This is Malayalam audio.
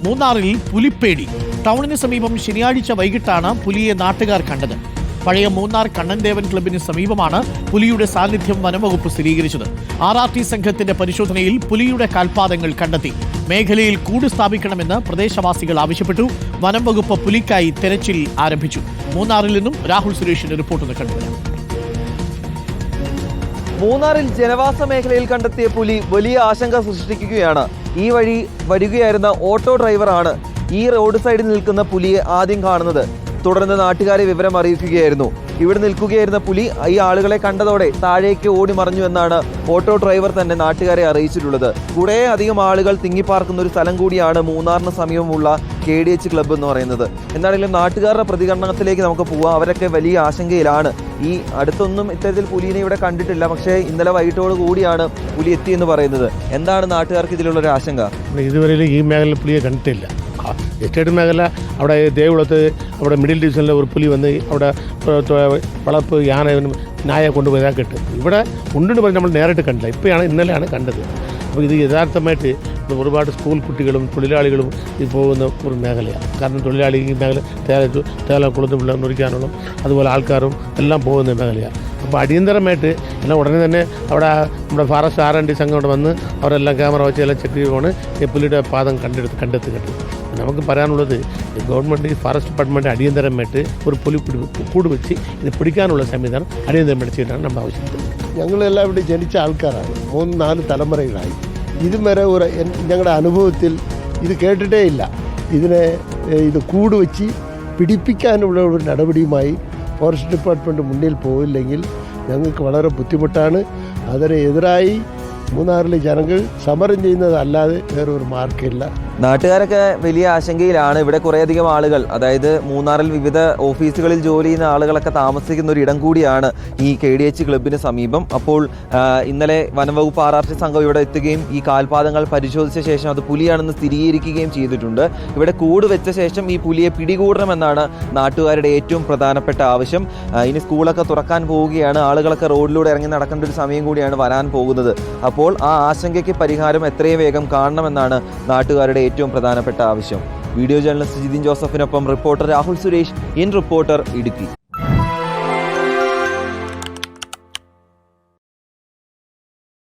മൂന്നാറിൽ പുലിപ്പേടി. ടൗണിന് സമീപം ശനിയാഴ്ച വൈകിട്ടാണ് പുലിയെ നാട്ടുകാർ കണ്ടത്. പഴയ മൂന്നാർ കണ്ണൻദേവൻ ക്ലബിന് സമീപമാണ് പുലിയുടെ സാന്നിധ്യം വനംവകുപ്പ് സ്ഥിരീകരിച്ചത്. RRT സംഘത്തിന്റെ പരിശോധനയിൽ പുലിയുടെ കാൽപാദങ്ങൾ കണ്ടെത്തി. മേഖലയിൽ കൂട് സ്ഥാപിക്കണമെന്ന് പ്രദേശവാസികൾ ആവശ്യപ്പെട്ടു. വനംവകുപ്പ് പുലിക്കായി തെരച്ചിൽ ആരംഭിച്ചു. മൂന്നാറിൽ നിന്നും രാഹുൽ സുരേഷിന്റെ റിപ്പോർട്ട് കണ്ടുവരാം. മൂന്നാറിൽ ജനവാസ മേഖലയിൽ കണ്ടെത്തിയ പുലി വലിയ ആശങ്ക സൃഷ്ടിക്കുകയാണ്. ഈ വഴി വരികയായിരുന്ന ഓട്ടോ ഡ്രൈവറാണ് ഈ റോഡ് സൈഡിൽ നിൽക്കുന്ന പുലിയെ ആദ്യം കാണുന്നത്. തുടർന്ന് നാട്ടുകാരെ വിവരം അറിയിക്കുകയായിരുന്നു. ഇവിടെ നിൽക്കുകയായിരുന്ന പുലി ഈ ആളുകളെ കണ്ടതോടെ താഴേക്ക് ഓടി മറഞ്ഞു എന്നാണ് ഓട്ടോ ഡ്രൈവർ തന്നെ നാട്ടുകാരെ അറിയിച്ചിട്ടുള്ളത്. കുറേ അധികം ആളുകൾ തിങ്ങിപ്പാർക്കുന്ന ഒരു സ്ഥലം കൂടിയാണ് മൂന്നാറിന് സമീപമുള്ള KDH ക്ലബ്ബ് എന്ന് പറയുന്നത്. എന്താണെങ്കിലും നാട്ടുകാരുടെ പ്രതികരണത്തിലേക്ക് നമുക്ക് പോവാം. അവരൊക്കെ വലിയ ആശങ്കയിലാണ്. ഈ അടുത്തൊന്നും ഇത്തരത്തിൽ പുലിനെ ഇവിടെ കണ്ടിട്ടില്ല. പക്ഷേ ഇന്നലെ വൈകിട്ടോട് കൂടിയാണ് പുലി എത്തിയെന്ന് പറയുന്നത്. എന്താണ് നാട്ടുകാർക്ക് ഇതിലുള്ളൊരു ആശങ്ക? ഇതുവരെ ഈ മേഖലയിൽ പുലിയെ കണ്ടിട്ടില്ല. എസ്റ്റേറ്റ് മേഖല അവിടെ ദേവുളത്ത് അവിടെ മിഡിൽ ഡിവിഷനിലെ ഒരു പുലി വന്ന് അവിടെ വളപ്പ് യാന നായെ കൊണ്ടുപോയതാ കേട്ട്. ഇവിടെ ഉണ്ടെന്ന് പറഞ്ഞ് നമ്മൾ നേരിട്ട് കണ്ടില്ല. ഇന്നലെയാണ് കണ്ടത്. അപ്പോൾ ഇത് യഥാർത്ഥമായിട്ട് ഒരുപാട് സ്കൂൾ കുട്ടികളും തൊഴിലാളികളും ഇത് പോകുന്ന ഒരു മേഖലയാണ്. കാരണം തൊഴിലാളി ഈ മേഖല തേല കുളത്ത് പിള്ളേർ മുറിക്കാനുള്ള അതുപോലെ ആൾക്കാരും എല്ലാം പോകുന്ന മേഖലയാണ്. അപ്പോൾ അടിയന്തരമായിട്ട് എല്ലാം ഉടനെ തന്നെ അവിടെ നമ്മുടെ ഫോറസ്റ്റ് R&D സംഘം അവിടെ വന്ന് അവരെല്ലാം ക്യാമറ വെച്ച് എല്ലാം ചെക്ക് ചെയ്യുവാണ് ഈ പുലിയുടെ പാദം കണ്ടെത്തി. നമുക്ക് പറയാനുള്ളത് ഗവൺമെൻറ് ഫോറസ്റ്റ് ഡിപ്പാർട്ട്മെൻറ്റ് അടിയന്തരമായിട്ട് ഒരു പുലി കൂട് വെച്ച് ഇത് പിടിക്കാനുള്ള സംവിധാനം അടിയന്തരമായിട്ട് ചെയ്യണമെന്ന് നമ്മൾ ആവശ്യപ്പെടുന്നത്. ഞങ്ങളെല്ലാം ഇവിടെ ജനിച്ച ആൾക്കാരാണ്. 3-4 തലമുറകളായി. ഇതുവരെ ഞങ്ങളുടെ അനുഭവത്തിൽ ഇത് കേട്ടിട്ടേ ഇല്ല. ഇത് കൂട് വെച്ച് പിടിപ്പിക്കാനുള്ള ഒരു നടപടിയുമായി ഫോറസ്റ്റ് ഡിപ്പാർട്ട്മെൻറ്റ് മുന്നിൽ പോയില്ലെങ്കിൽ ഞങ്ങൾക്ക് വളരെ ബുദ്ധിമുട്ടാണ്. അതിനെതിരായി മൂന്നാറിലെ ജനങ്ങൾ സമരം ചെയ്യുന്നതല്ലാതെ വേറൊരു മാർഗ്ഗമില്ല. നാട്ടുകാരൊക്കെ വലിയ ആശങ്കയിലാണ്. ഇവിടെ കുറേയധികം ആളുകൾ, അതായത് മൂന്നാറിൽ വിവിധ ഓഫീസുകളിൽ ജോലി ചെയ്യുന്ന ആളുകളൊക്കെ താമസിക്കുന്ന ഒരു ഇടം കൂടിയാണ് ഈ KDH ക്ലബിന് സമീപം. അപ്പോൾ ഇന്നലെ വനംവകുപ്പ് RRT സംഘം ഇവിടെ എത്തുകയും ഈ കാൽപാദങ്ങൾ പരിശോധിച്ച ശേഷം അത് പുലിയാണെന്ന് സ്ഥിരീകരിക്കുകയും ചെയ്തിട്ടുണ്ട്. ഇവിടെ കൂട് വെച്ച ശേഷം ഈ പുലിയെ പിടികൂടണമെന്നാണ് നാട്ടുകാരുടെ ഏറ്റവും പ്രധാനപ്പെട്ട ആവശ്യം. ഇനി സ്കൂളൊക്കെ തുറക്കാൻ പോവുകയാണ്. ആളുകളൊക്കെ റോഡിലൂടെ ഇറങ്ങി നടക്കേണ്ട ഒരു സമയം കൂടിയാണ് വരാൻ പോകുന്നത്. അപ്പോൾ ആ ആശങ്കയ്ക്ക് പരിഹാരം എത്രയും വേഗം കാണണമെന്നാണ് നാട്ടുകാരുടെ ഏറ്റവും പ്രധാനപ്പെട്ട ആവശ്യം. വീഡിയോ ജേർണലിസ്റ്റ് ജിതിൻ ജോസഫിനൊപ്പം reporter Rahul Suresh, in reporter, Idukki.